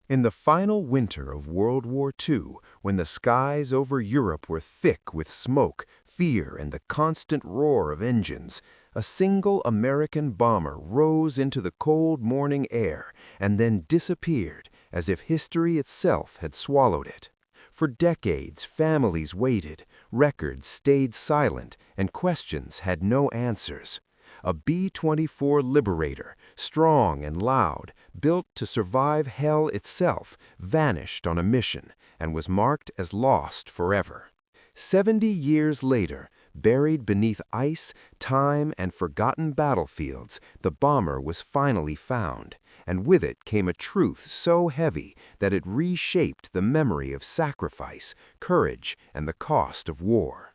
In the final winter of World War II, when the skies over Europe were thick with smoke, fear, and the constant roar of engines, a single American bomber rose into the cold morning air and then disappeared as if history itself had swallowed it. For decades, families waited, records stayed silent, and questions had no answers. A B-24 Liberator, strong and loud, built to survive hell itself, vanished on a mission and was marked as lost forever. 70 years later, buried beneath ice, time, and forgotten battlefields, the bomber was finally found, and with it came a truth so heavy that it reshaped the memory of sacrifice, courage, and the cost of war.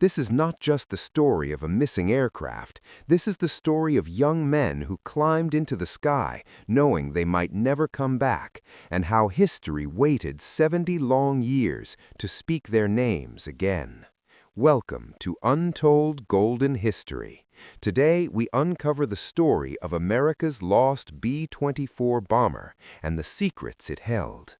This is not just the story of a missing aircraft. This is the story of young men who climbed into the sky knowing they might never come back, and how history waited 70 long years to speak their names again. Welcome to Untold Golden History. Today, we uncover the story of America's lost B-24 bomber and the secrets it held.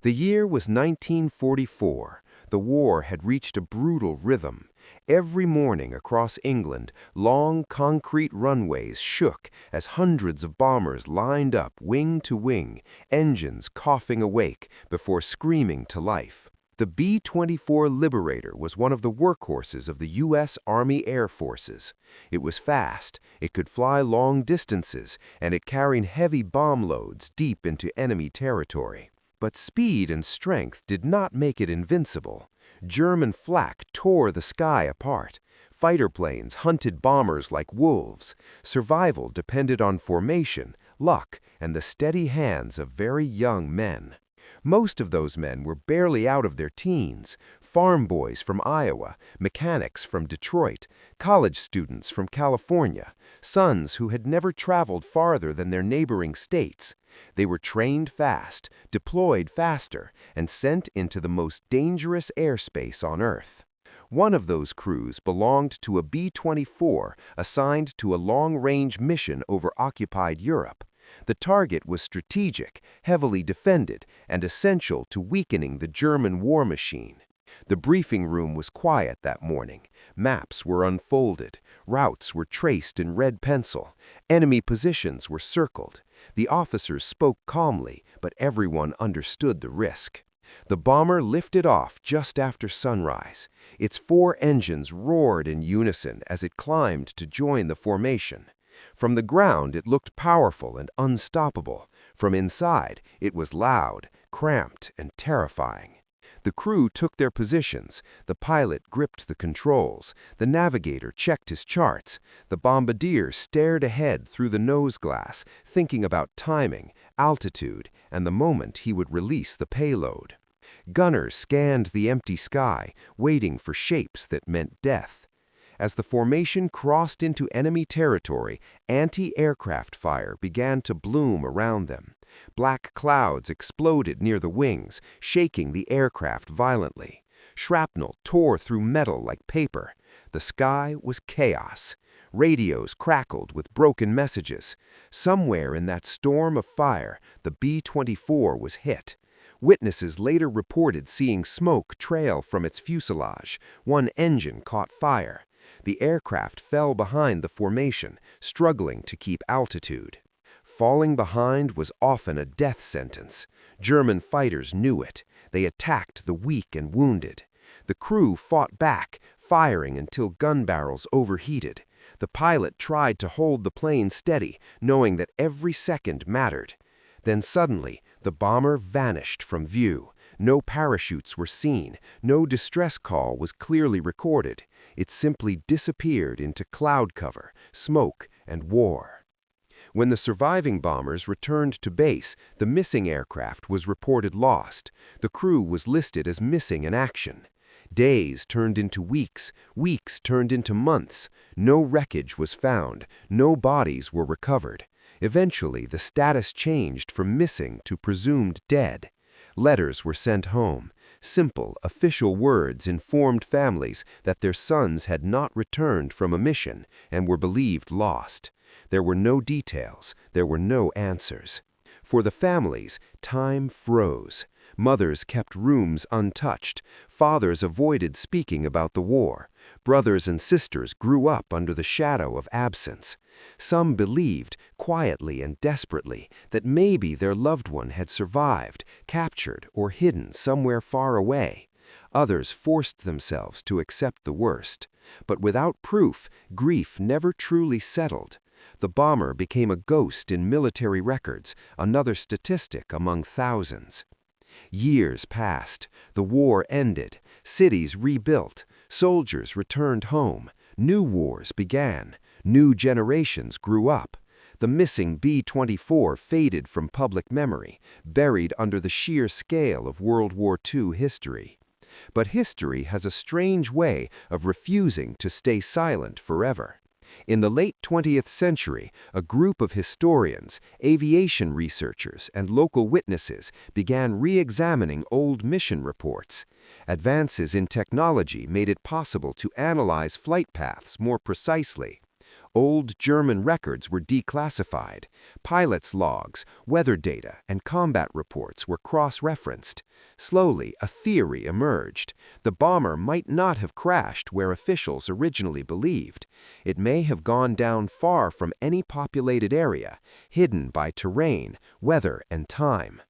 The year was 1944. The war had reached a brutal rhythm. Every morning across England, long concrete runways shook as hundreds of bombers lined up wing to wing, engines coughing awake before screaming to life. The B-24 Liberator was one of the workhorses of the U.S. Army Air Forces. It was fast, it could fly long distances, and it carried heavy bomb loads deep into enemy territory. But speed and strength did not make it invincible. German flak tore the sky apart. Fighter planes hunted bombers like wolves. Survival depended on formation, luck, and the steady hands of very young men. Most of those men were barely out of their teens, farm boys from Iowa, mechanics from Detroit, college students from California, sons who had never traveled farther than their neighboring states. They were trained fast, deployed faster, and sent into the most dangerous airspace on Earth. One of those crews belonged to a B-24 assigned to a long-range mission over occupied Europe. The target was strategic, heavily defended, and essential to weakening the German war machine. The briefing room was quiet that morning. Maps were unfolded. Routes were traced in red pencil. Enemy positions were circled. The officers spoke calmly, but everyone understood the risk. The bomber lifted off just after sunrise. Its 4 engines roared in unison as it climbed to join the formation. From the ground, it looked powerful and unstoppable. From inside, it was loud, cramped, and terrifying. The crew took their positions. The pilot gripped the controls. The navigator checked his charts. The bombardier stared ahead through the nose glass, thinking about timing, altitude, and the moment he would release the payload. Gunners scanned the empty sky, waiting for shapes that meant death. As the formation crossed into enemy territory, anti-aircraft fire began to bloom around them. Black clouds exploded near the wings, shaking the aircraft violently. Shrapnel tore through metal like paper. The sky was chaos. Radios crackled with broken messages. Somewhere in that storm of fire, the B-24 was hit. Witnesses later reported seeing smoke trail from its fuselage. One engine caught fire. The aircraft fell behind the formation, struggling to keep altitude. Falling behind was often a death sentence. German fighters knew it. They attacked the weak and wounded. The crew fought back, firing until gun barrels overheated. The pilot tried to hold the plane steady, knowing that every second mattered. Then suddenly, the bomber vanished from view. No parachutes were seen. No distress call was clearly recorded. It simply disappeared into cloud cover, smoke, and war. When the surviving bombers returned to base, the missing aircraft was reported lost. The crew was listed as missing in action. Days turned into weeks, weeks turned into months. No wreckage was found. No bodies were recovered. Eventually, the status changed from missing to presumed dead. Letters were sent home. Simple, official words informed families that their sons had not returned from a mission and were believed lost. There were no details. There were no answers. For the families, time froze. Mothers kept rooms untouched. Fathers avoided speaking about the war. Brothers and sisters grew up under the shadow of absence. Some believed, quietly and desperately, that maybe their loved one had survived, captured, or hidden somewhere far away. Others forced themselves to accept the worst. But without proof, grief never truly settled. The bomber became a ghost in military records, another statistic among thousands. Years passed. The war ended. Cities rebuilt. Soldiers returned home. New wars began. New generations grew up. The missing B-24 faded from public memory, buried under the sheer scale of World War II history. But history has a strange way of refusing to stay silent forever. In the late 20th century, a group of historians, aviation researchers, and local witnesses began re-examining old mission reports. Advances in technology made it possible to analyze flight paths more precisely. Old German records were declassified. Pilots' logs, weather data, and combat reports were cross-referenced. Slowly, a theory emerged. The bomber might not have crashed where officials originally believed. It may have gone down far from any populated area, hidden by terrain, weather, and time.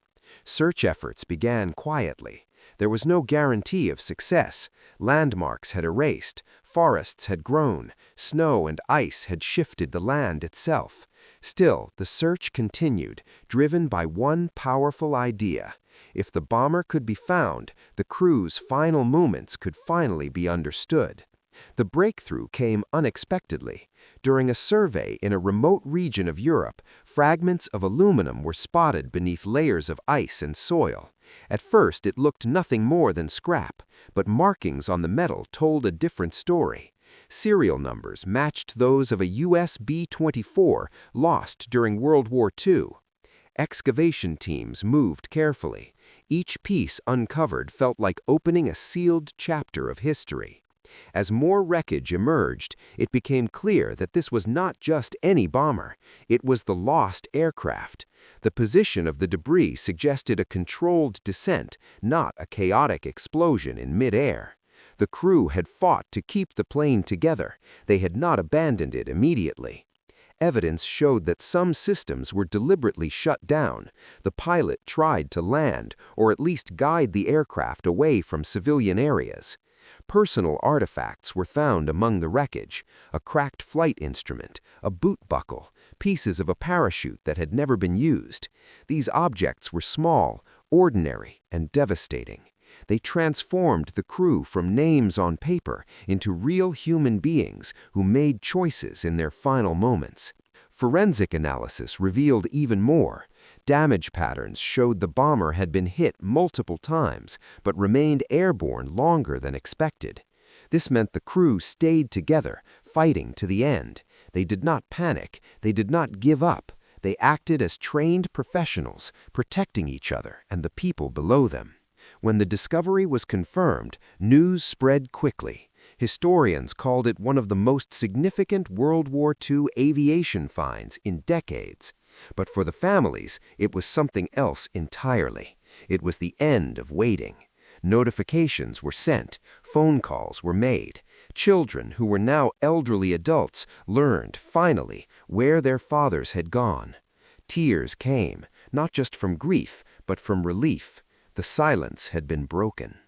Search efforts began quietly. There was no guarantee of success. Landmarks had erased, forests had grown, snow and ice had shifted the land itself. Still, the search continued, driven by one powerful idea. If the bomber could be found, the crew's final moments could finally be understood. The breakthrough came unexpectedly. During a survey in a remote region of Europe, fragments of aluminum were spotted beneath layers of ice and soil. At first, it looked nothing more than scrap, but markings on the metal told a different story. Serial numbers matched those of a US B-24 lost during World War II. Excavation teams moved carefully. Each piece uncovered felt like opening a sealed chapter of history. As more wreckage emerged, it became clear that this was not just any bomber. It was the lost aircraft. The position of the debris suggested a controlled descent, not a chaotic explosion in mid-air. The crew had fought to keep the plane together. They had not abandoned it immediately. Evidence showed that some systems were deliberately shut down. The pilot tried to land, or at least guide the aircraft away from civilian areas. Personal artifacts were found among the wreckage: a cracked flight instrument, a boot buckle, pieces of a parachute that had never been used. These objects were small, ordinary, and devastating. They transformed the crew from names on paper into real human beings who made choices in their final moments. Forensic analysis revealed even more. Damage patterns showed the bomber had been hit multiple times, but remained airborne longer than expected. This meant the crew stayed together, fighting to the end. They did not panic. They did not give up. They acted as trained professionals, protecting each other and the people below them. When the discovery was confirmed, news spread quickly. Historians called it one of the most significant World War II aviation finds in decades. But for the families, it was something else entirely. It was the end of waiting. Notifications were sent, phone calls were made. Children who were now elderly adults learned, finally, where their fathers had gone. Tears came, not just from grief, but from relief. The silence had been broken.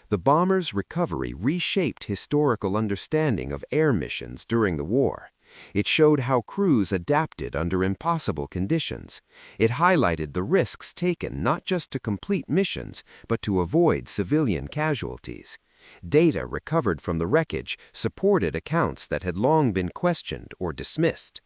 The bomber's recovery reshaped historical understanding of air missions during the war. It showed how crews adapted under impossible conditions. It highlighted the risks taken not just to complete missions, but to avoid civilian casualties. Data recovered from the wreckage supported accounts that had long been questioned or dismissed.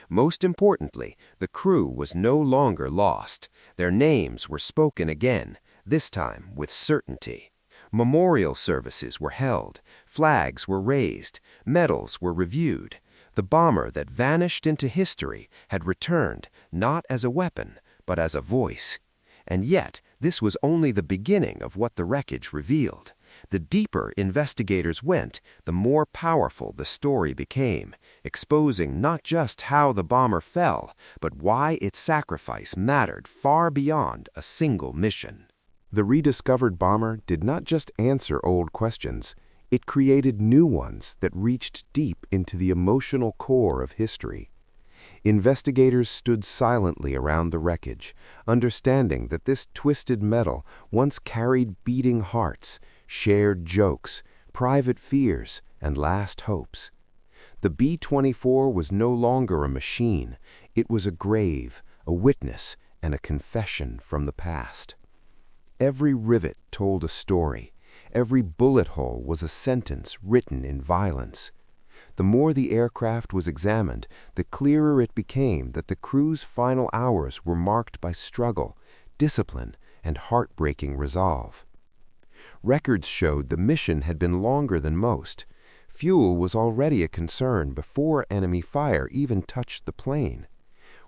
Most importantly, the crew was no longer lost. Their names were spoken again, this time with certainty. Memorial services were held, flags were raised, medals were reviewed. The bomber that vanished into history had returned, not as a weapon, but as a voice. And yet, this was only the beginning of what the wreckage revealed. The deeper investigators went, the more powerful the story became, exposing not just how the bomber fell, but why its sacrifice mattered far beyond a single mission. The rediscovered bomber did not just answer old questions, it created new ones that reached deep into the emotional core of history. Investigators stood silently around the wreckage, understanding that this twisted metal once carried beating hearts, shared jokes, private fears, and last hopes. The B-24 was no longer a machine. It was a grave, a witness, and a confession from the past. Every rivet told a story. Every bullet hole was a sentence written in violence. The more the aircraft was examined, the clearer it became that the crew's final hours were marked by struggle, discipline, and heartbreaking resolve. Records showed the mission had been longer than most. Fuel was already a concern before enemy fire even touched the plane.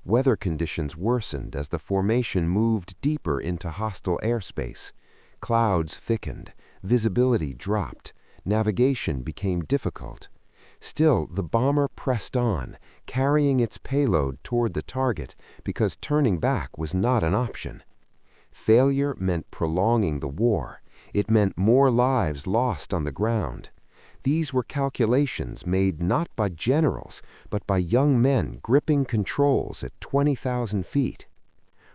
Weather conditions worsened as the formation moved deeper into hostile airspace. Clouds thickened, visibility dropped, navigation became difficult. Still, the bomber pressed on, carrying its payload toward the target because turning back was not an option. Failure meant prolonging the war. It meant more lives lost on the ground. These were calculations made not by generals, but by young men gripping controls at 20,000 feet.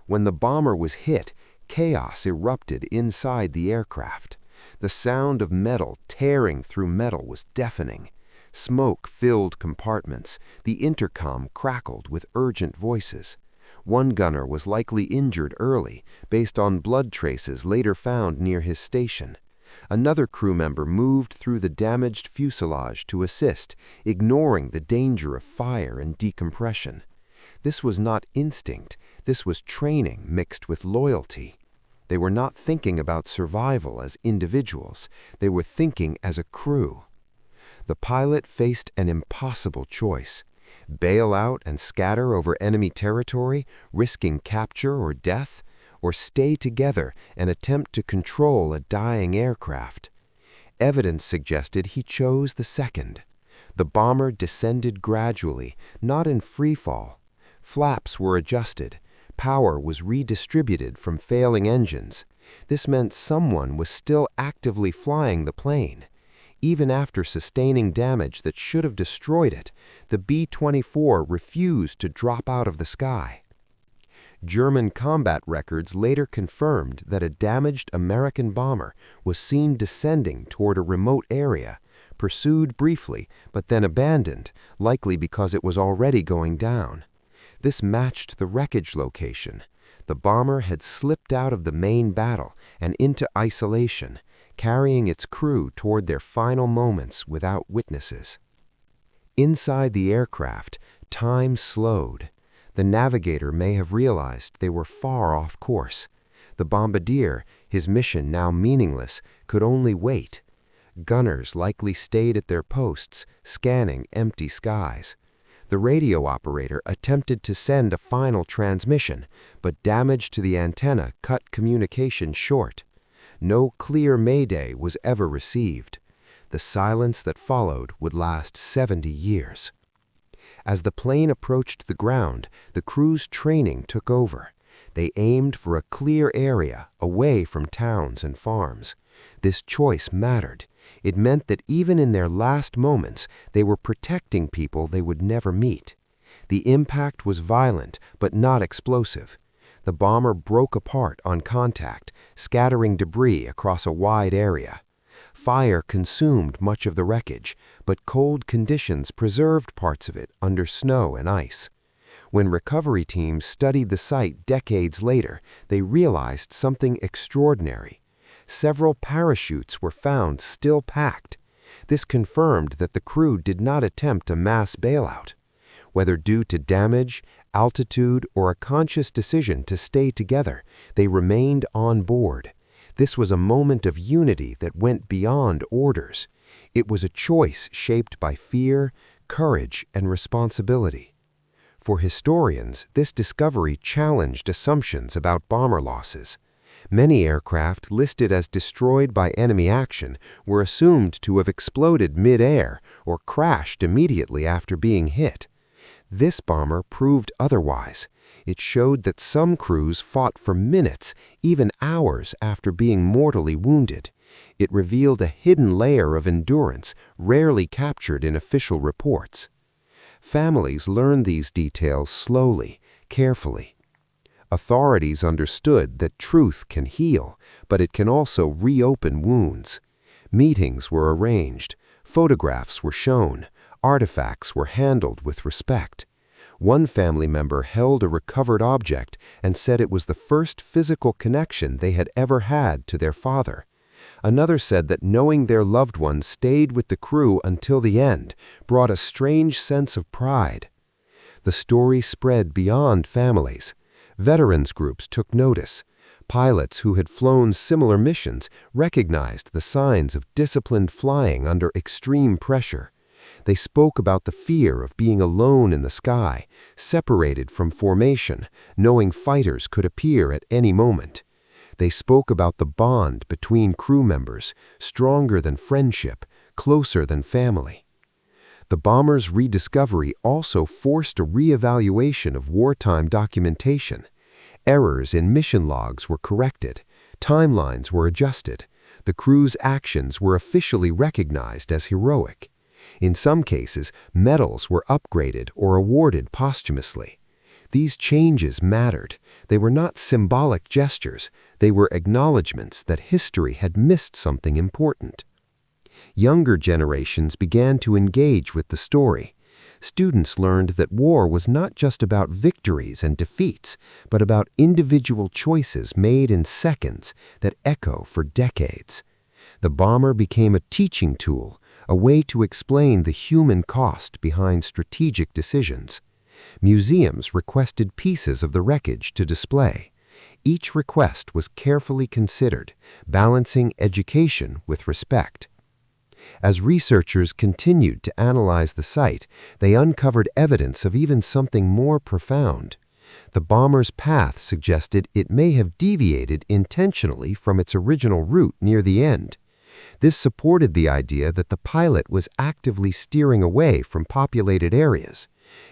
When the bomber was hit, chaos erupted inside the aircraft. The sound of metal tearing through metal was deafening. Smoke filled compartments. The intercom crackled with urgent voices. One gunner was likely injured early, based on blood traces later found near his station. Another crew member moved through the damaged fuselage to assist, ignoring the danger of fire and decompression. This was not instinct. This was training mixed with loyalty. They were not thinking about survival as individuals. They were thinking as a crew. The pilot faced an impossible choice: bail out and scatter over enemy territory, risking capture or death, or stay together and attempt to control a dying aircraft. Evidence suggested he chose the second. The bomber descended gradually, not in free fall. Flaps were adjusted. Power was redistributed from failing engines. This meant someone was still actively flying the plane. Even after sustaining damage that should have destroyed it, the B-24 refused to drop out of the sky. German combat records later confirmed that a damaged American bomber was seen descending toward a remote area, pursued briefly, but then abandoned, likely because it was already going down. This matched the wreckage location. The bomber had slipped out of the main battle and into isolation, carrying its crew toward their final moments without witnesses. Inside the aircraft, time slowed. The navigator may have realized they were far off course. The bombardier, his mission now meaningless, could only wait. Gunners likely stayed at their posts, scanning empty skies. The radio operator attempted to send a final transmission, but damage to the antenna cut communication short. No clear mayday was ever received. The silence that followed would last 70 years. As the plane approached the ground, the crew's training took over. They aimed for a clear area away from towns and farms. This choice mattered. It meant that even in their last moments, they were protecting people they would never meet. The impact was violent, but not explosive. The bomber broke apart on contact, scattering debris across a wide area. Fire consumed much of the wreckage, but cold conditions preserved parts of it under snow and ice. When recovery teams studied the site decades later, they realized something extraordinary. Several parachutes were found still packed. This confirmed that the crew did not attempt a mass bailout. Whether due to damage, altitude, or a conscious decision to stay together, they remained on board. This was a moment of unity that went beyond orders. It was a choice shaped by fear, courage, and responsibility. For historians, this discovery challenged assumptions about bomber losses. Many aircraft listed as destroyed by enemy action were assumed to have exploded mid-air or crashed immediately after being hit. This bomber proved otherwise. It showed that some crews fought for minutes, even hours, after being mortally wounded. It revealed a hidden layer of endurance rarely captured in official reports. Families learned these details slowly, carefully. Authorities understood that truth can heal, but it can also reopen wounds. Meetings were arranged, photographs were shown, artifacts were handled with respect. One family member held a recovered object and said it was the first physical connection they had ever had to their father. Another said that knowing their loved one stayed with the crew until the end brought a strange sense of pride. The story spread beyond families. Veterans groups took notice. Pilots who had flown similar missions recognized the signs of disciplined flying under extreme pressure. They spoke about the fear of being alone in the sky, separated from formation, knowing fighters could appear at any moment. They spoke about the bond between crew members, stronger than friendship, closer than family. The bomber's rediscovery also forced a reevaluation of wartime documentation. Errors in mission logs were corrected, timelines were adjusted, the crew's actions were officially recognized as heroic. In some cases, medals were upgraded or awarded posthumously. These changes mattered. They were not symbolic gestures, they were acknowledgments that history had missed something important. Younger generations began to engage with the story. Students learned that war was not just about victories and defeats, but about individual choices made in seconds that echo for decades. The bomber became a teaching tool, a way to explain the human cost behind strategic decisions. Museums requested pieces of the wreckage to display. Each request was carefully considered, balancing education with respect. As researchers continued to analyze the site, they uncovered evidence of even something more profound. The bomber's path suggested it may have deviated intentionally from its original route near the end. This supported the idea that the pilot was actively steering away from populated areas.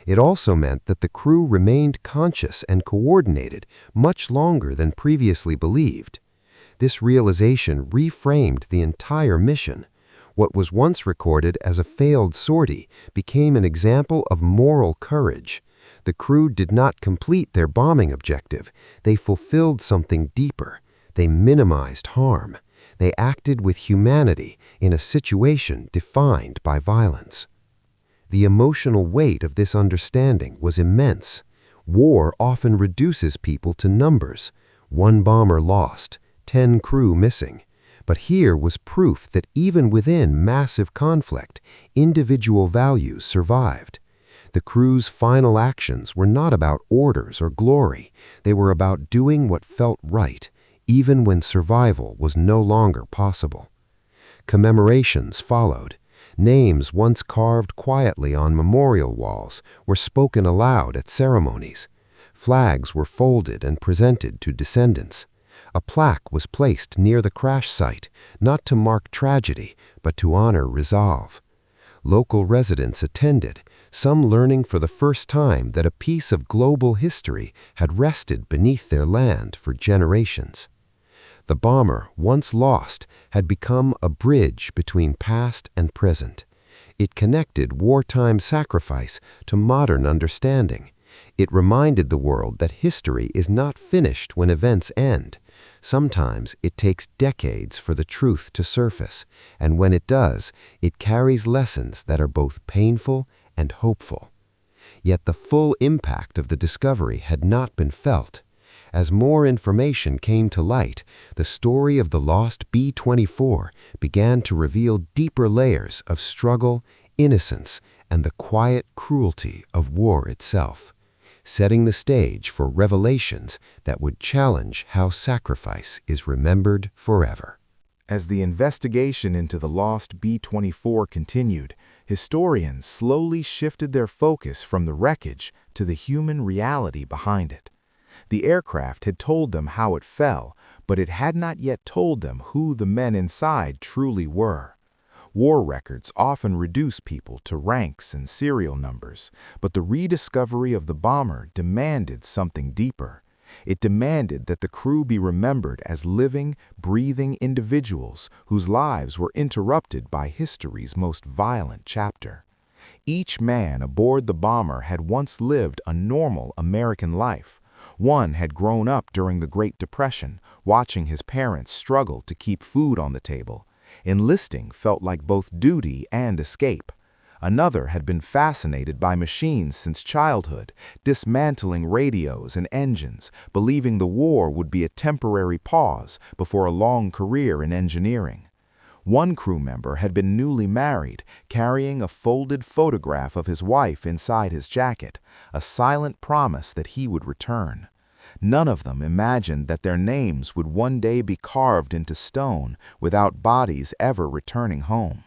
It also meant that the crew remained conscious and coordinated much longer than previously believed. This realization reframed the entire mission. What was once recorded as a failed sortie became an example of moral courage. The crew did not complete their bombing objective. They fulfilled something deeper. They minimized harm. They acted with humanity in a situation defined by violence. The emotional weight of this understanding was immense. War often reduces people to numbers. 1 bomber lost, 10 crew missing. But here was proof that even within massive conflict, individual values survived. The crew's final actions were not about orders or glory. They were about doing what felt right, even when survival was no longer possible. Commemorations followed. Names once carved quietly on memorial walls were spoken aloud at ceremonies. Flags were folded and presented to descendants. A plaque was placed near the crash site, not to mark tragedy, but to honor resolve. Local residents attended, some learning for the first time that a piece of global history had rested beneath their land for generations. The bomber, once lost, had become a bridge between past and present. It connected wartime sacrifice to modern understanding. It reminded the world that history is not finished when events end. Sometimes it takes decades for the truth to surface, and when it does, it carries lessons that are both painful and hopeful. Yet the full impact of the discovery had not been felt. As more information came to light, the story of the lost B-24 began to reveal deeper layers of struggle, innocence, and the quiet cruelty of war itself, setting the stage for revelations that would challenge how sacrifice is remembered forever. As the investigation into the lost B-24 continued, historians slowly shifted their focus from the wreckage to the human reality behind it. The aircraft had told them how it fell, but it had not yet told them who the men inside truly were. War records often reduce people to ranks and serial numbers, but the rediscovery of the bomber demanded something deeper. It demanded that the crew be remembered as living, breathing individuals whose lives were interrupted by history's most violent chapter. Each man aboard the bomber had once lived a normal American life. One had grown up during the Great Depression, watching his parents struggle to keep food on the table. Enlisting felt like both duty and escape. Another had been fascinated by machines since childhood, dismantling radios and engines, believing the war would be a temporary pause before a long career in engineering. One crew member had been newly married, carrying a folded photograph of his wife inside his jacket, a silent promise that he would return. None of them imagined that their names would one day be carved into stone without bodies ever returning home.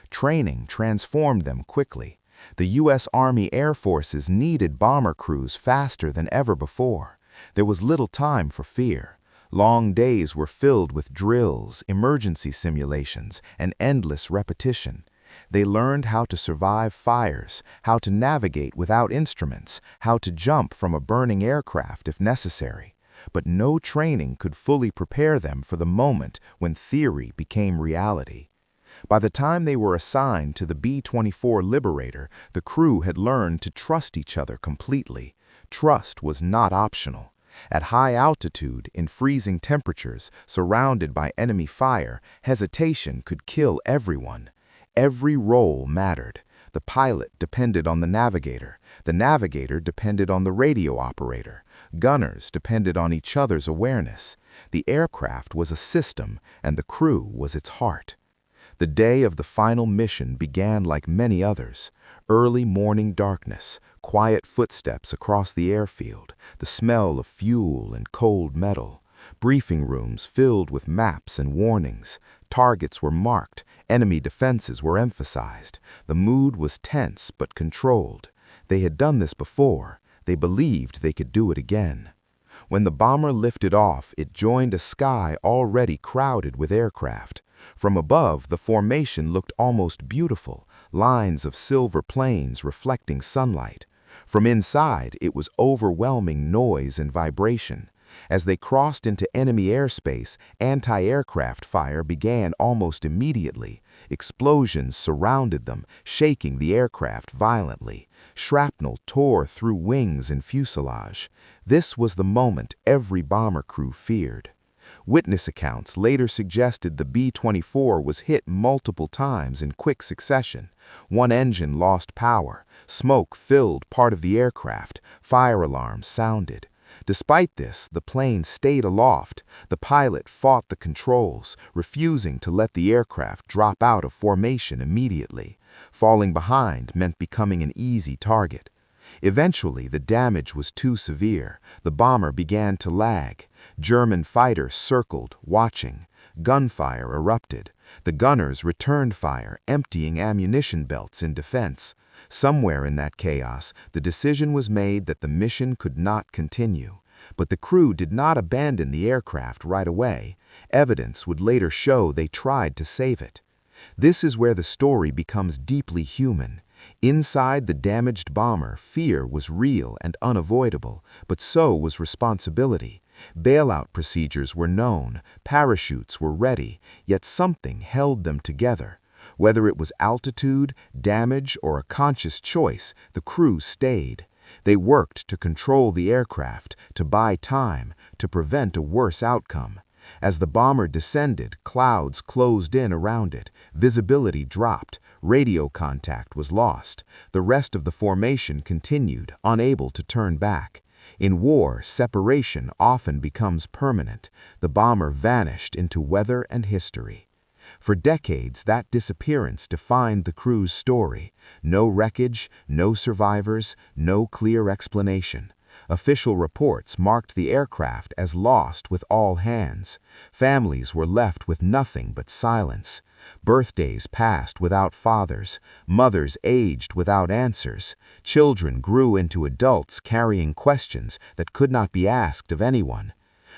Training transformed them quickly. The U.S. Army Air Forces needed bomber crews faster than ever before. There was little time for fear. Long days were filled with drills, emergency simulations, and endless repetition. They learned how to survive fires, how to navigate without instruments, how to jump from a burning aircraft if necessary. But no training could fully prepare them for the moment when theory became reality. By the time they were assigned to the B-24 Liberator, the crew had learned to trust each other completely. Trust was not optional. At high altitude, in freezing temperatures, surrounded by enemy fire, hesitation could kill everyone. Every role mattered. The pilot depended on the navigator depended on the radio operator. Gunners depended on each other's awareness. The aircraft was a system, and the crew was its heart. The day of the final mission began like many others. Early morning darkness, quiet footsteps across the airfield, the smell of fuel and cold metal. Briefing rooms filled with maps and warnings. Targets were marked, enemy defenses were emphasized. The mood was tense but controlled. They had done this before. They believed they could do it again. When the bomber lifted off, it joined a sky already crowded with aircraft. From above, the formation looked almost beautiful, lines of silver planes reflecting sunlight. From inside, it was overwhelming noise and vibration. As they crossed into enemy airspace, anti-aircraft fire began almost immediately. Explosions surrounded them, shaking the aircraft violently. Shrapnel tore through wings and fuselage. This was the moment every bomber crew feared. Witness accounts later suggested the B-24 was hit multiple times in quick succession. One engine lost power. Smoke filled part of the aircraft. Fire alarms sounded. Despite this, the plane stayed aloft. The pilot fought the controls, refusing to let the aircraft drop out of formation immediately. Falling behind meant becoming an easy target. Eventually, the damage was too severe. The bomber began to lag. German fighters circled, watching. Gunfire erupted. The gunners returned fire, emptying ammunition belts in defense. Somewhere in that chaos, the decision was made that the mission could not continue. But the crew did not abandon the aircraft right away. Evidence would later show they tried to save it. This is where the story becomes deeply human. Inside the damaged bomber, fear was real and unavoidable, but so was responsibility. Bailout procedures were known, parachutes were ready, yet something held them together. Whether it was altitude, damage, or a conscious choice, the crew stayed. They worked to control the aircraft, to buy time, to prevent a worse outcome. As the bomber descended, clouds closed in around it, visibility dropped, radio contact was lost. The rest of the formation continued, unable to turn back. In war, separation often becomes permanent. The bomber vanished into weather and history. For decades, that disappearance defined the crew's story. No wreckage, no survivors, no clear explanation. Official reports marked the aircraft as lost with all hands. Families were left with nothing but silence. Birthdays passed without fathers. Mothers aged without answers. Children grew into adults carrying questions that could not be asked of anyone.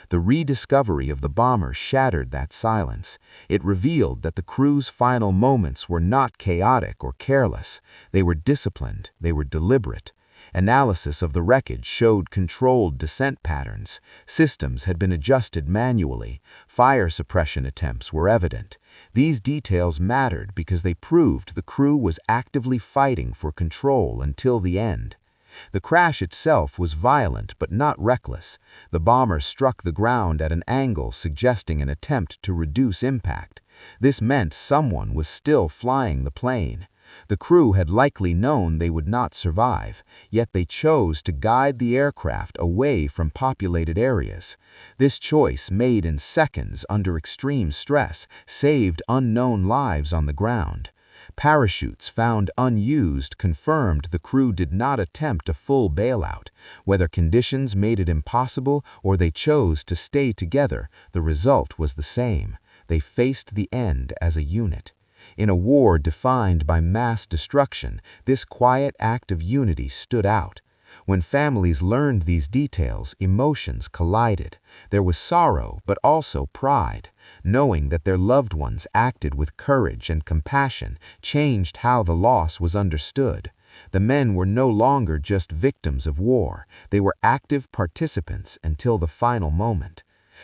The rediscovery of the bomber shattered that silence. It revealed that the crew's final moments were not chaotic or careless. They were disciplined, they were deliberate. Analysis of the wreckage showed controlled descent patterns. Systems had been adjusted manually. Fire suppression attempts were evident. These details mattered because they proved the crew was actively fighting for control until the end. The crash itself was violent but not reckless. The bomber struck the ground at an angle suggesting an attempt to reduce impact. This meant someone was still flying the plane. The crew had likely known they would not survive, yet they chose to guide the aircraft away from populated areas. This choice, made in seconds under extreme stress, saved unknown lives on the ground. Parachutes found unused confirmed the crew did not attempt a full bailout. Whether conditions made it impossible or they chose to stay together, the result was the same. They faced the end as a unit. In a war defined by mass destruction, this quiet act of unity stood out. When families learned these details, emotions collided. There was sorrow, but also pride. Knowing that their loved ones acted with courage and compassion changed how the loss was understood. The men were no longer just victims of war. They were active participants until the final moment.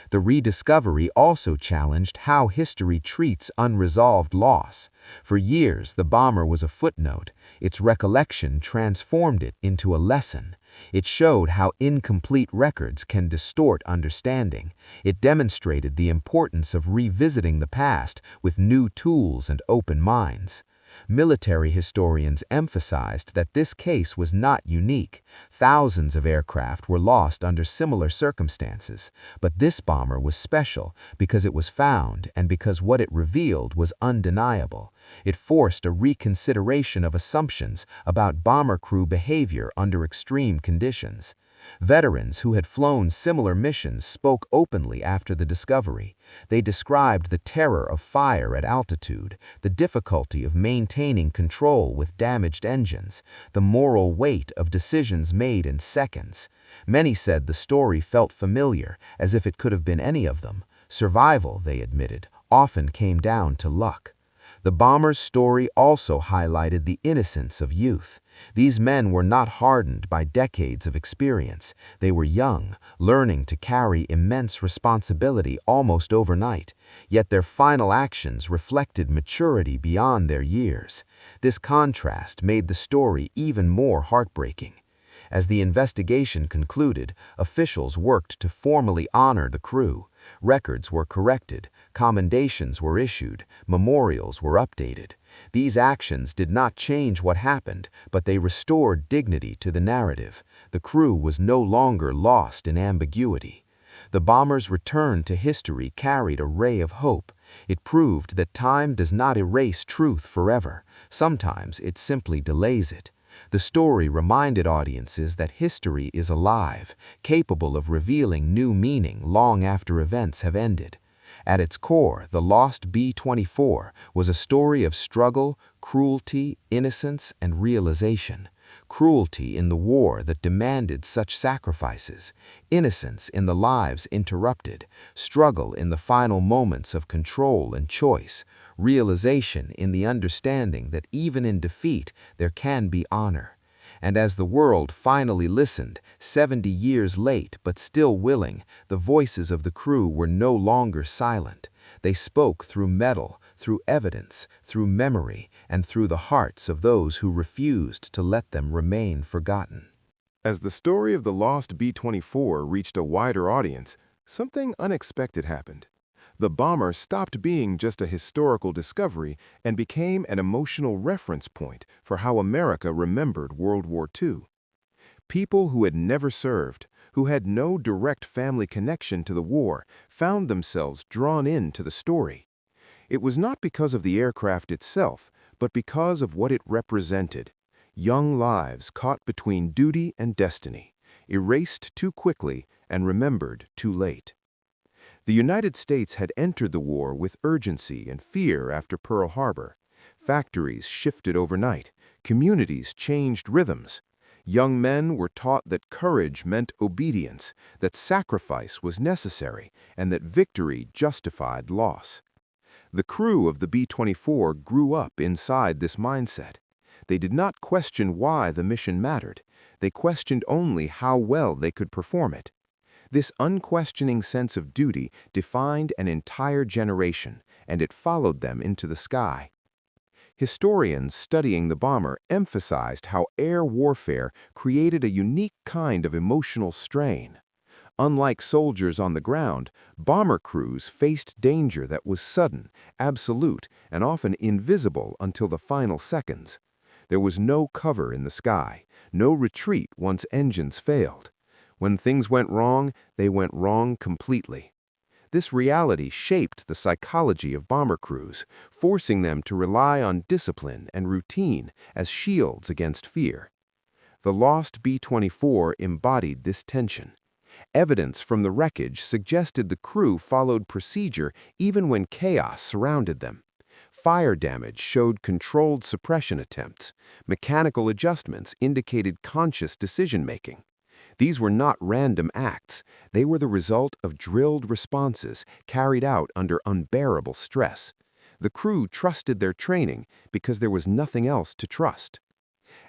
The rediscovery also challenged how history treats unresolved loss. For years, the bomber was a footnote. Its recollection transformed it into a lesson. It showed how incomplete records can distort understanding. It demonstrated the importance of revisiting the past with new tools and open minds. Military historians emphasized that this case was not unique. Thousands of aircraft were lost under similar circumstances, but this bomber was special because it was found and because what it revealed was undeniable. It forced a reconsideration of assumptions about bomber crew behavior under extreme conditions. Veterans who had flown similar missions spoke openly after the discovery. They described the terror of fire at altitude, the difficulty of maintaining control with damaged engines, the moral weight of decisions made in seconds. Many said the story felt familiar, as if it could have been any of them. Survival, they admitted, often came down to luck. The bomber's story also highlighted the innocence of youth. These men were not hardened by decades of experience. They were young, learning to carry immense responsibility almost overnight, yet their final actions reflected maturity beyond their years. This contrast made the story even more heartbreaking. As the investigation concluded, officials worked to formally honor the crew. Records were corrected, commendations were issued, memorials were updated. These actions did not change what happened, but they restored dignity to the narrative. The crew was no longer lost in ambiguity. The bomber's return to history carried a ray of hope. It proved that time does not erase truth forever. Sometimes it simply delays it. The story reminded audiences that history is alive, capable of revealing new meaning long after events have ended. At its core, the lost B-24 was a story of struggle, cruelty, innocence, and realization. Cruelty in the war that demanded such sacrifices, innocence in the lives interrupted, struggle in the final moments of control and choice, realization in the understanding that even in defeat there can be honor. And as the world finally listened, 70 years late but still willing, the voices of the crew were no longer silent. They spoke through metal, through evidence, through memory, and through the hearts of those who refused to let them remain forgotten. As the story of the lost B-24 reached a wider audience, something unexpected happened. The bomber stopped being just a historical discovery and became an emotional reference point for how America remembered World War II. People who had never served, who had no direct family connection to the war, found themselves drawn into the story. It was not because of the aircraft itself, but because of what it represented. Young lives caught between duty and destiny, erased too quickly and remembered too late. The United States had entered the war with urgency and fear after Pearl Harbor. Factories shifted overnight, communities changed rhythms. Young men were taught that courage meant obedience, that sacrifice was necessary, and that victory justified loss. The crew of the B-24 grew up inside this mindset. They did not question why the mission mattered. They questioned only how well they could perform it. This unquestioning sense of duty defined an entire generation, and it followed them into the sky. Historians studying the bomber emphasized how air warfare created a unique kind of emotional strain. Unlike soldiers on the ground, bomber crews faced danger that was sudden, absolute, and often invisible until the final seconds. There was no cover in the sky, no retreat once engines failed. When things went wrong, they went wrong completely. This reality shaped the psychology of bomber crews, forcing them to rely on discipline and routine as shields against fear. The lost B-24 embodied this tension. Evidence from the wreckage suggested the crew followed procedure even when chaos surrounded them. Fire damage showed controlled suppression attempts. Mechanical adjustments indicated conscious decision-making. These were not random acts. They were the result of drilled responses carried out under unbearable stress. The crew trusted their training because there was nothing else to trust.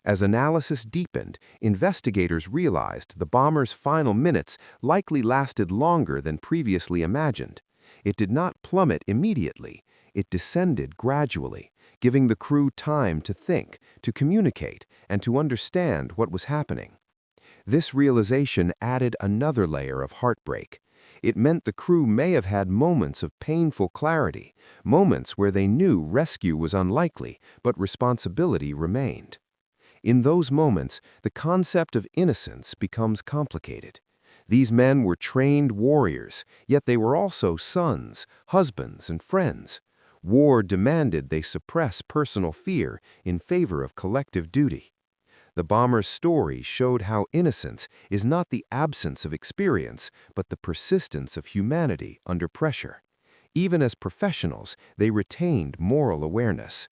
As analysis deepened, investigators realized the bomber's final minutes likely lasted longer than previously imagined. It did not plummet immediately. It descended gradually, giving the crew time to think, to communicate, and to understand what was happening. This realization added another layer of heartbreak. It meant the crew may have had moments of painful clarity, moments where they knew rescue was unlikely, but responsibility remained. In those moments, the concept of innocence becomes complicated. These men were trained warriors, yet they were also sons, husbands, and friends. War demanded they suppress personal fear in favor of collective duty. The bomber's story showed how innocence is not the absence of experience, but the persistence of humanity under pressure. Even as professionals, they retained moral awareness.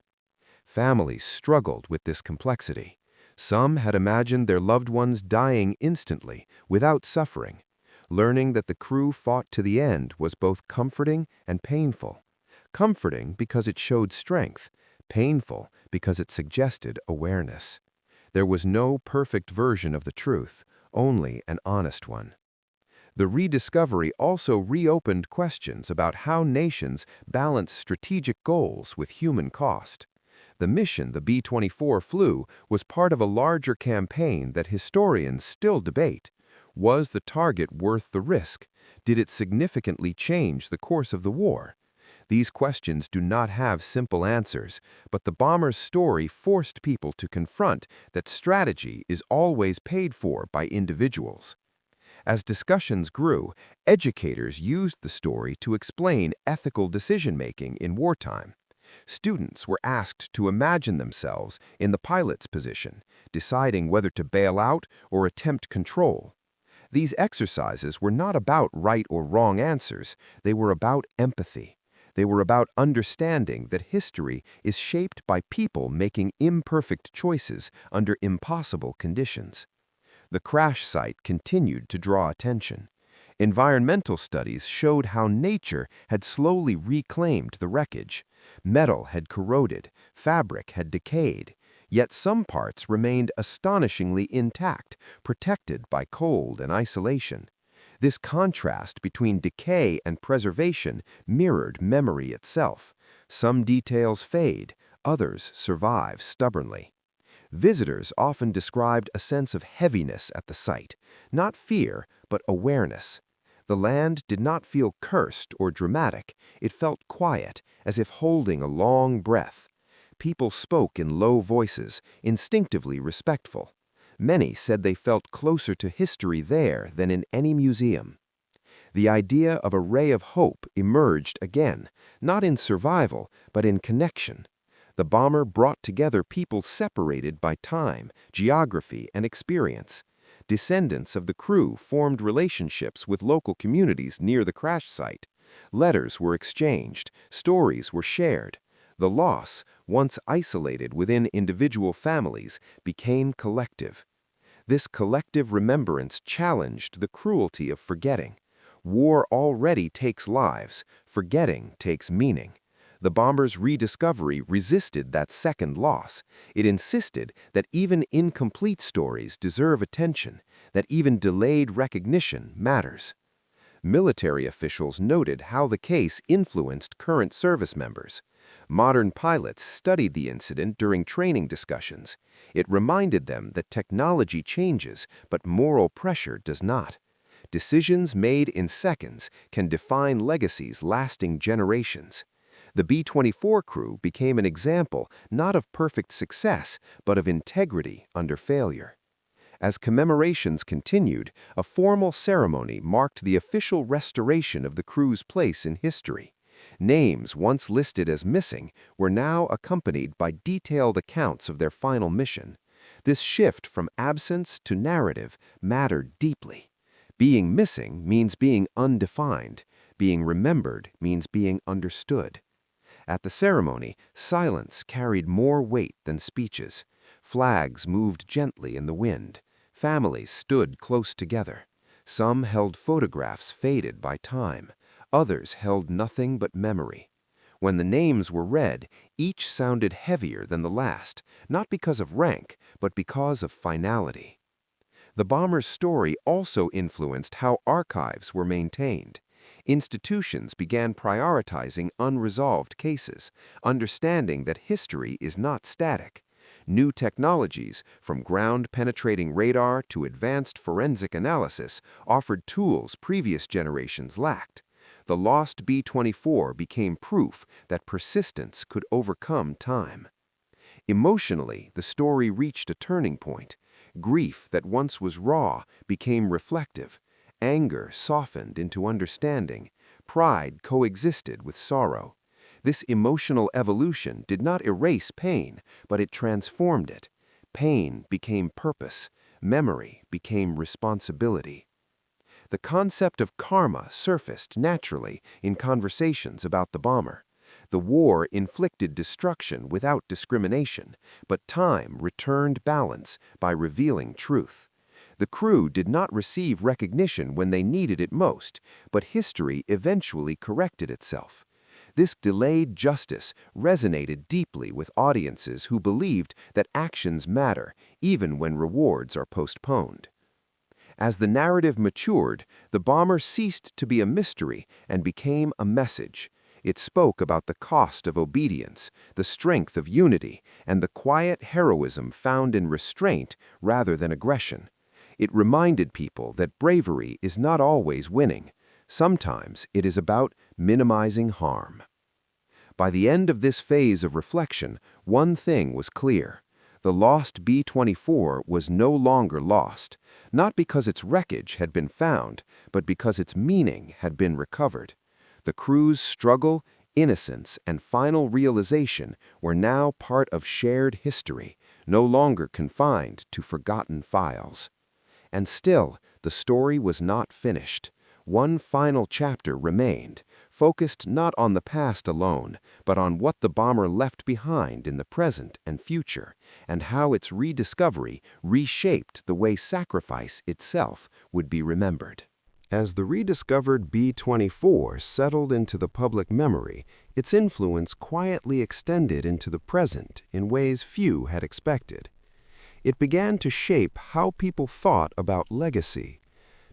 Families struggled with this complexity. Some had imagined their loved ones dying instantly, without suffering. Learning that the crew fought to the end was both comforting and painful. Comforting because it showed strength, painful because it suggested awareness. There was no perfect version of the truth, only an honest one. The rediscovery also reopened questions about how nations balance strategic goals with human cost. The mission the B-24 flew was part of a larger campaign that historians still debate. Was the target worth the risk? Did it significantly change the course of the war? These questions do not have simple answers, but the bomber's story forced people to confront that strategy is always paid for by individuals. As discussions grew, educators used the story to explain ethical decision-making in wartime. Students were asked to imagine themselves in the pilot's position, deciding whether to bail out or attempt control. These exercises were not about right or wrong answers, they were about empathy. They were about understanding that history is shaped by people making imperfect choices under impossible conditions. The crash site continued to draw attention. Environmental studies showed how nature had slowly reclaimed the wreckage. Metal had corroded, fabric had decayed, yet some parts remained astonishingly intact, protected by cold and isolation. This contrast between decay and preservation mirrored memory itself. Some details fade, others survive stubbornly. Visitors often described a sense of heaviness at the site, not fear, but awareness. The land did not feel cursed or dramatic, it felt quiet, as if holding a long breath. People spoke in low voices, instinctively respectful. Many said they felt closer to history there than in any museum. The idea of a ray of hope emerged again, not in survival, but in connection. The bomber brought together people separated by time, geography, and experience. Descendants of the crew formed relationships with local communities near the crash site. Letters were exchanged, stories were shared. The loss, once isolated within individual families, became collective. This collective remembrance challenged the cruelty of forgetting. War already takes lives, forgetting takes meaning. The bomber's rediscovery resisted that second loss. It insisted that even incomplete stories deserve attention, that even delayed recognition matters. Military officials noted how the case influenced current service members. Modern pilots studied the incident during training discussions. It reminded them that technology changes, but moral pressure does not. Decisions made in seconds can define legacies lasting generations. The B-24 crew became an example not of perfect success, but of integrity under failure. As commemorations continued, a formal ceremony marked the official restoration of the crew's place in history. Names once listed as missing were now accompanied by detailed accounts of their final mission. This shift from absence to narrative mattered deeply. Being missing means being undefined. Being remembered means being understood. At the ceremony, silence carried more weight than speeches. Flags moved gently in the wind. Families stood close together. Some held photographs faded by time. Others held nothing but memory. When the names were read, each sounded heavier than the last, not because of rank, but because of finality. The bomber's story also influenced how archives were maintained. Institutions began prioritizing unresolved cases, understanding that history is not static. New technologies, from ground-penetrating radar to advanced forensic analysis, offered tools previous generations lacked. The lost B-24 became proof that persistence could overcome time. Emotionally, the story reached a turning point. Grief that once was raw became reflective. Anger softened into understanding. Pride coexisted with sorrow. This emotional evolution did not erase pain, but it transformed it. Pain became purpose. Memory became responsibility. The concept of karma surfaced naturally in conversations about the bomber. The war inflicted destruction without discrimination, but time returned balance by revealing truth. The crew did not receive recognition when they needed it most, but history eventually corrected itself. This delayed justice resonated deeply with audiences who believed that actions matter, even when rewards are postponed. As the narrative matured, the bomber ceased to be a mystery and became a message. It spoke about the cost of obedience, the strength of unity, and the quiet heroism found in restraint rather than aggression. It reminded people that bravery is not always winning. Sometimes it is about minimizing harm. By the end of this phase of reflection, one thing was clear. The lost B-24 was no longer lost, not because its wreckage had been found, but because its meaning had been recovered. The crew's struggle, innocence, and final realization were now part of shared history, no longer confined to forgotten files. And still, the story was not finished. One final chapter remained, focused not on the past alone, but on what the bomber left behind in the present and future, and how its rediscovery reshaped the way sacrifice itself would be remembered. As the rediscovered B-24 settled into the public memory, its influence quietly extended into the present in ways few had expected. It began to shape how people thought about legacy.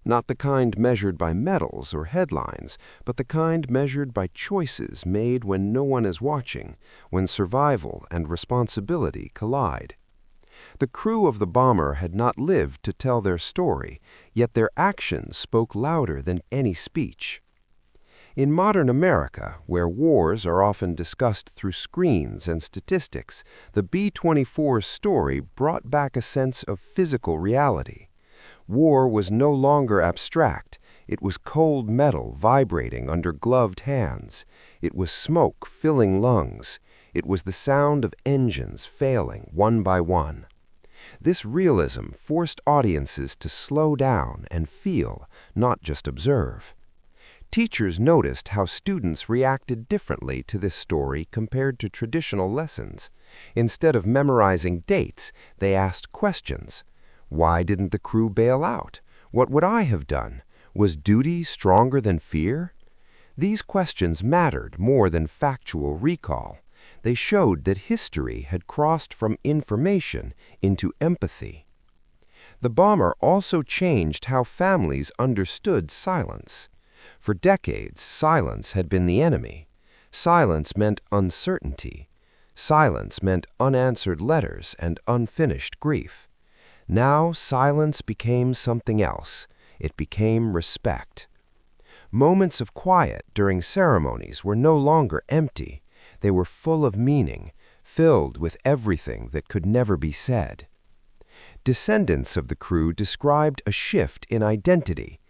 Not the kind measured by medals or headlines, but the kind measured by choices made when no one is watching, when survival and responsibility collide. The crew of the bomber had not lived to tell their story, yet their actions spoke louder than any speech. In modern America, where wars are often discussed through screens and statistics, the B-24's story brought back a sense of physical reality. War was no longer abstract. It was cold metal vibrating under gloved hands. It was smoke filling lungs. It was the sound of engines failing one by one. This realism forced audiences to slow down and feel, not just observe. Teachers noticed how students reacted differently to this story compared to traditional lessons. Instead of memorizing dates, they asked questions. Why didn't the crew bail out? What would I have done? Was duty stronger than fear? These questions mattered more than factual recall. They showed that history had crossed from information into empathy. The bomber also changed how families understood silence. For decades, silence had been the enemy. Silence meant uncertainty. Silence meant unanswered letters and unfinished grief. Now silence became something else. It became respect. Moments of quiet during ceremonies were no longer empty. They were full of meaning, filled with everything that could never be said. Descendants of the crew described a shift in identity.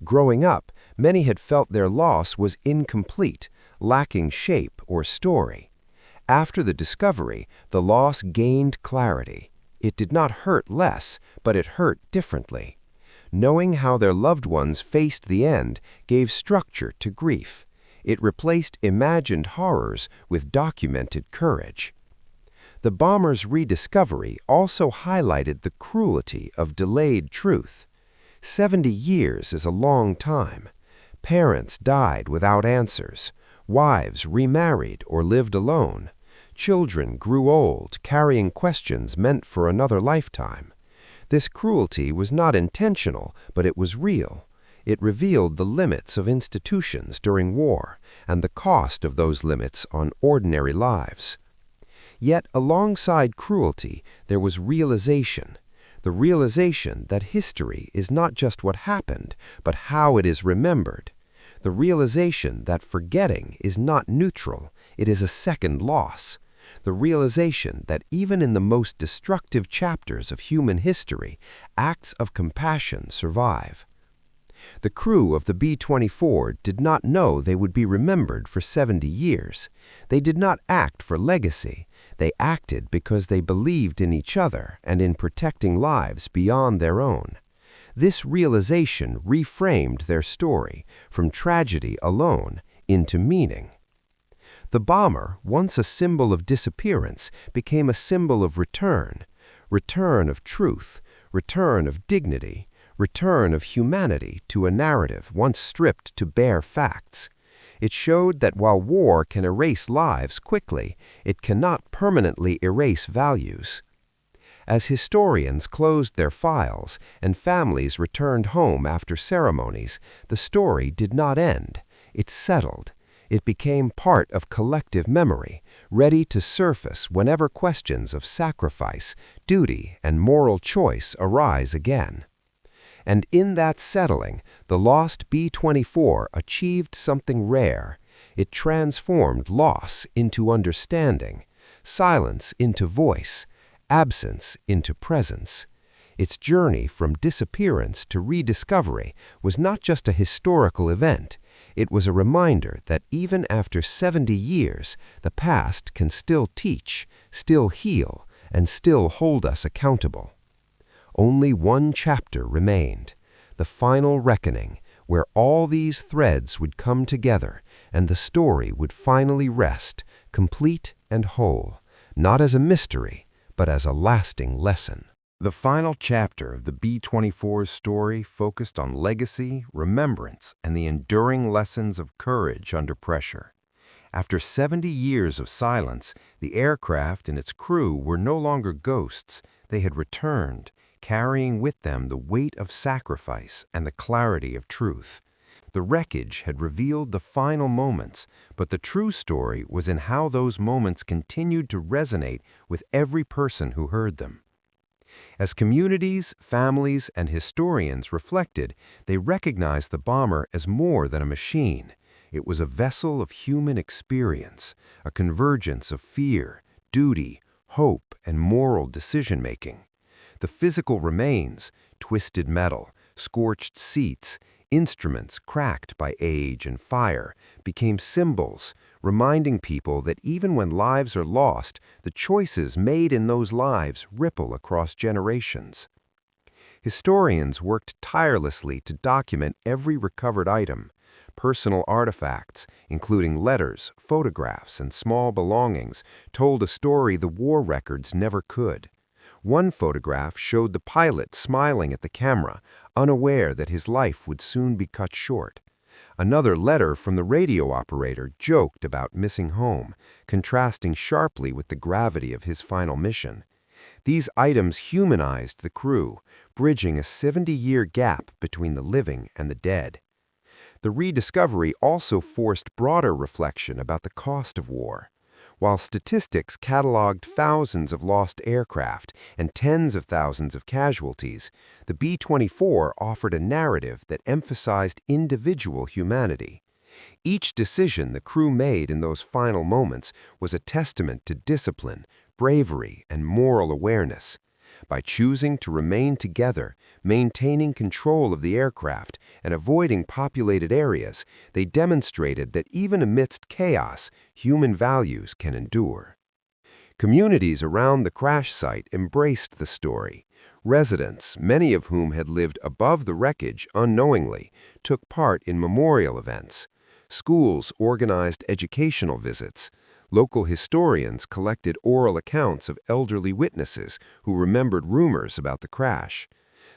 Growing up, many had felt their loss was incomplete, lacking shape or story. After the discovery, the loss gained clarity. It did not hurt less, but it hurt differently. Knowing how their loved ones faced the end gave structure to grief. It replaced imagined horrors with documented courage. The bomber's rediscovery also highlighted the cruelty of delayed truth. 70 years is a long time. Parents died without answers. Wives remarried or lived alone. Children grew old, carrying questions meant for another lifetime. This cruelty was not intentional, but it was real. It revealed the limits of institutions during war and the cost of those limits on ordinary lives. Yet alongside cruelty, there was realization. The realization that history is not just what happened, but how it is remembered. The realization that forgetting is not neutral, it is a second loss. The realization that even in the most destructive chapters of human history, acts of compassion survive. The crew of the B-24 did not know they would be remembered for 70 years. They did not act for legacy. They acted because they believed in each other and in protecting lives beyond their own. This realization reframed their story from tragedy alone into meaning. The bomber, once a symbol of disappearance, became a symbol of return. Return of truth, return of dignity, return of humanity to a narrative once stripped to bare facts. It showed that while war can erase lives quickly, it cannot permanently erase values. As historians closed their files and families returned home after ceremonies, the story did not end. It settled. It became part of collective memory, ready to surface whenever questions of sacrifice, duty, and moral choice arise again. And in that settling, the lost B-24 achieved something rare. It transformed loss into understanding, silence into voice, absence into presence. Its journey from disappearance to rediscovery was not just a historical event. It was a reminder that even after 70 years, the past can still teach, still heal, and still hold us accountable. Only one chapter remained, the final reckoning, where all these threads would come together and the story would finally rest, complete and whole, not as a mystery, but as a lasting lesson. The final chapter of the B-24's story focused on legacy, remembrance, and the enduring lessons of courage under pressure. After 70 years of silence, the aircraft and its crew were no longer ghosts. They had returned, carrying with them the weight of sacrifice and the clarity of truth. The wreckage had revealed the final moments, but the true story was in how those moments continued to resonate with every person who heard them. As communities, families, and historians reflected, they recognized the bomber as more than a machine. It was a vessel of human experience, a convergence of fear, duty, hope, and moral decision-making. The physical remains, twisted metal, scorched seats, instruments cracked by age and fire, became symbols, reminding people that even when lives are lost, the choices made in those lives ripple across generations. Historians worked tirelessly to document every recovered item. Personal artifacts, including letters, photographs, and small belongings, told a story the war records never could. One photograph showed the pilot smiling at the camera, unaware that his life would soon be cut short. Another letter from the radio operator joked about missing home, contrasting sharply with the gravity of his final mission. These items humanized the crew, bridging a 70-year gap between the living and the dead. The rediscovery also forced broader reflection about the cost of war. While statistics cataloged thousands of lost aircraft and tens of thousands of casualties, the B-24 offered a narrative that emphasized individual humanity. Each decision the crew made in those final moments was a testament to discipline, bravery, and moral awareness. By choosing to remain together, maintaining control of the aircraft, and avoiding populated areas, they demonstrated that even amidst chaos, human values can endure. Communities around the crash site embraced the story. Residents, many of whom had lived above the wreckage unknowingly, took part in memorial events. Schools organized educational visits. Local historians collected oral accounts of elderly witnesses who remembered rumors about the crash.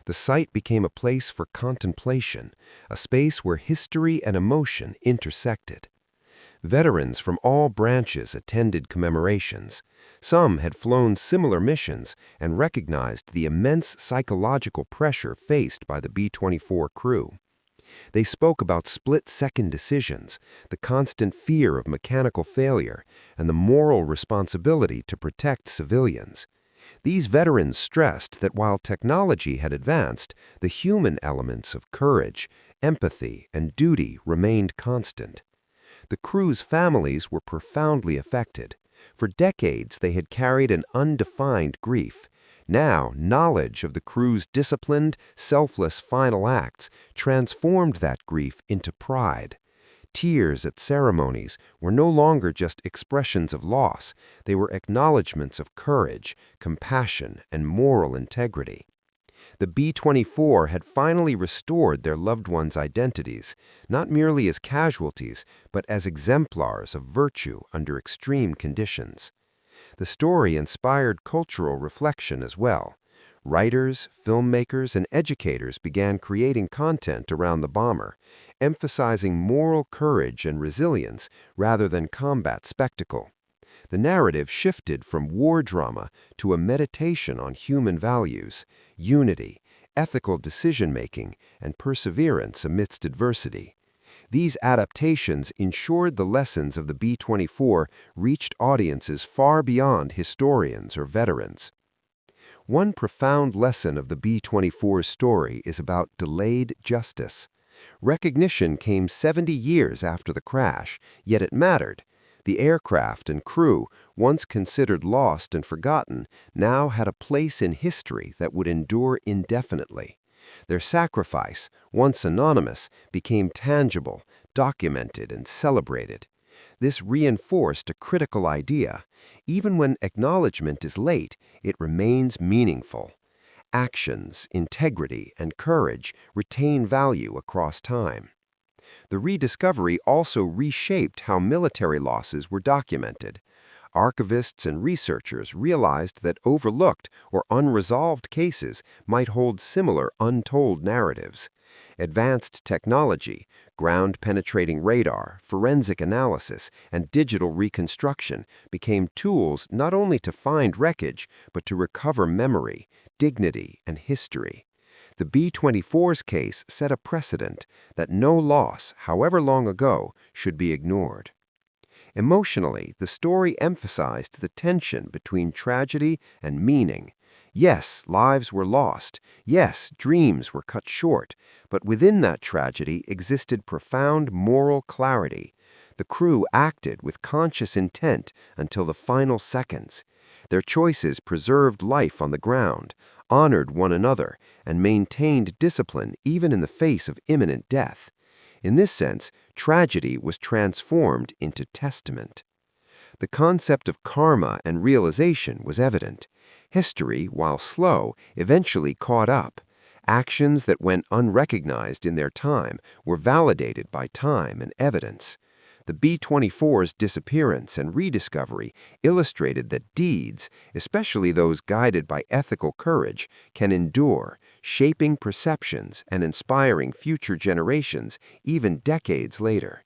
The site became a place for contemplation, a space where history and emotion intersected. Veterans from all branches attended commemorations. Some had flown similar missions and recognized the immense psychological pressure faced by the B-24 crew. They spoke about split-second decisions, the constant fear of mechanical failure, and the moral responsibility to protect civilians. These veterans stressed that while technology had advanced, the human elements of courage, empathy, and duty remained constant. The crew's families were profoundly affected. For decades, they had carried an undefined grief. Now, knowledge of the crew's disciplined, selfless final acts transformed that grief into pride. Tears at ceremonies were no longer just expressions of loss, they were acknowledgments of courage, compassion, and moral integrity. The B-24 had finally restored their loved ones' identities, not merely as casualties, but as exemplars of virtue under extreme conditions. The story inspired cultural reflection as well. Writers, filmmakers, and educators began creating content around the bomber, emphasizing moral courage and resilience rather than combat spectacle. The narrative shifted from war drama to a meditation on human values, unity, ethical decision-making, and perseverance amidst adversity. These adaptations ensured the lessons of the B-24 reached audiences far beyond historians or veterans. One profound lesson of the B-24's story is about delayed justice. Recognition came 70 years after the crash, yet it mattered. The aircraft and crew, once considered lost and forgotten, now had a place in history that would endure indefinitely. Their sacrifice, once anonymous, became tangible, documented, and celebrated. This reinforced a critical idea. Even when acknowledgement is late, it remains meaningful. Actions, integrity, and courage retain value across time. The rediscovery also reshaped how military losses were documented. Archivists and researchers realized that overlooked or unresolved cases might hold similar untold narratives. Advanced technology, ground-penetrating radar, forensic analysis, and digital reconstruction became tools not only to find wreckage, but to recover memory, dignity, and history. The B-24's case set a precedent that no loss, however long ago, should be ignored. Emotionally, the story emphasized the tension between tragedy and meaning. Yes, lives were lost. Yes, dreams were cut short. But within that tragedy existed profound moral clarity. The crew acted with conscious intent until the final seconds. Their choices preserved life on the ground, honored one another, and maintained discipline even in the face of imminent death. In this sense, tragedy was transformed into testament. The concept of karma and realization was evident. History, while slow, eventually caught up. Actions that went unrecognized in their time were validated by time and evidence. The B-24's disappearance and rediscovery illustrated that deeds, especially those guided by ethical courage, can endure, shaping perceptions and inspiring future generations even decades later.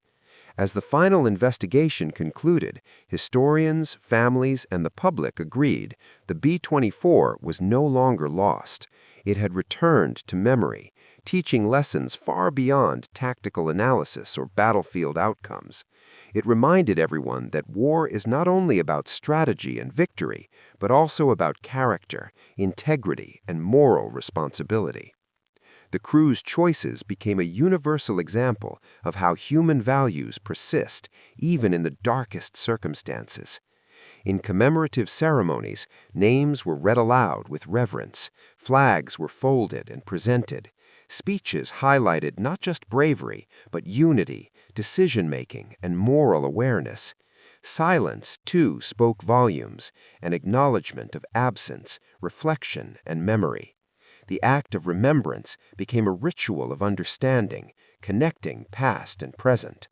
As the final investigation concluded, historians, families, and the public agreed the B-24 was no longer lost. It had returned to memory, teaching lessons far beyond tactical analysis or battlefield outcomes. It reminded everyone that war is not only about strategy and victory, but also about character, integrity, and moral responsibility. The crew's choices became a universal example of how human values persist even in the darkest circumstances. In commemorative ceremonies, names were read aloud with reverence, flags were folded and presented, speeches highlighted not just bravery, but unity, decision-making, and moral awareness. Silence, too, spoke volumes, an acknowledgement of absence, reflection, and memory. The act of remembrance became a ritual of understanding, connecting past and present.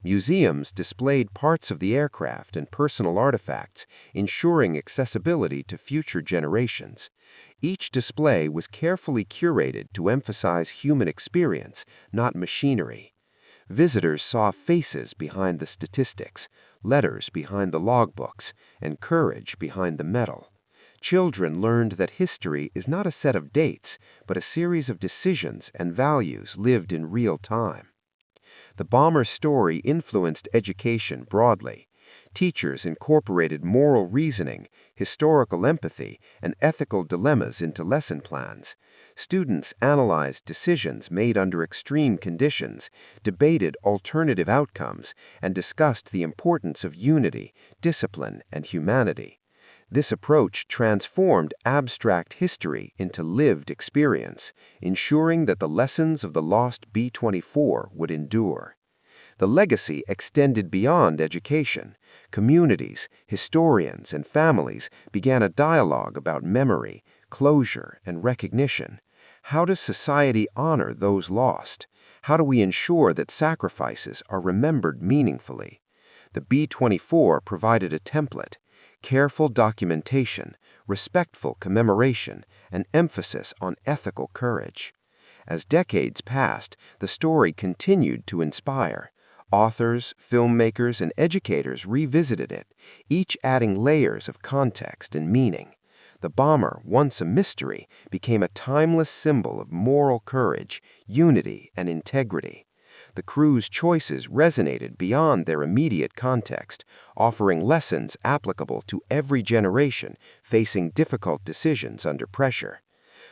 Museums displayed parts of the aircraft and personal artifacts, ensuring accessibility to future generations. Each display was carefully curated to emphasize human experience, not machinery. Visitors saw faces behind the statistics, letters behind the logbooks, and courage behind the medal. Children learned that history is not a set of dates, but a series of decisions and values lived in real time. The bomber's story influenced education broadly. Teachers incorporated moral reasoning, historical empathy, and ethical dilemmas into lesson plans. Students analyzed decisions made under extreme conditions, debated alternative outcomes, and discussed the importance of unity, discipline, and humanity. This approach transformed abstract history into lived experience, ensuring that the lessons of the lost B-24 would endure. The legacy extended beyond education. Communities, historians, and families began a dialogue about memory, closure, and recognition. How does society honor those lost? How do we ensure that sacrifices are remembered meaningfully? The B-24 provided a template. Careful documentation, respectful commemoration, and emphasis on ethical courage. As decades passed, the story continued to inspire. Authors, filmmakers, and educators revisited it, each adding layers of context and meaning. The bomber, once a mystery, became a timeless symbol of moral courage, unity, and integrity. The crew's choices resonated beyond their immediate context, offering lessons applicable to every generation facing difficult decisions under pressure.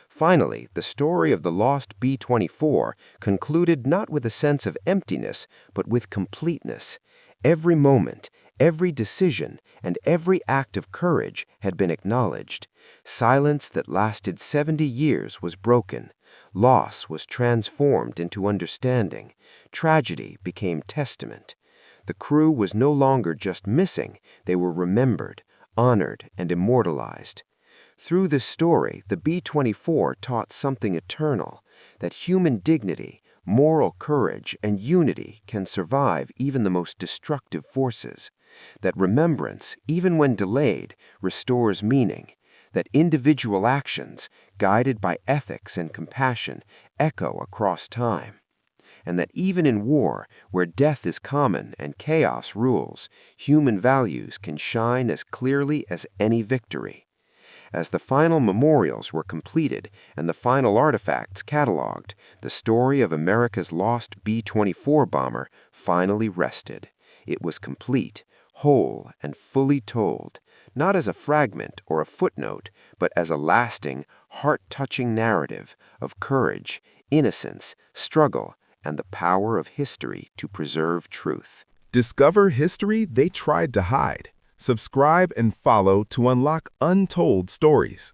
Finally, the story of the lost B-24 concluded not with a sense of emptiness, but with completeness. Every moment, every decision, and every act of courage had been acknowledged. Silence that lasted 70 years was broken. Loss was transformed into understanding. Tragedy became testament. The crew was no longer just missing, they were remembered, honored, and immortalized. Through this story, the B-24 taught something eternal, that human dignity, moral courage, and unity can survive even the most destructive forces, that remembrance, even when delayed, restores meaning, that individual actions, guided by ethics and compassion, echo across time, and that even in war, where death is common and chaos rules, human values can shine as clearly as any victory. As the final memorials were completed and the final artifacts cataloged, the story of America's lost B-24 bomber finally rested. It was complete, whole, and fully told, not as a fragment or a footnote, but as a lasting, heart-touching narrative of courage, innocence, struggle, and the power of history to preserve truth. Discover history they tried to hide. Subscribe and follow to unlock untold stories.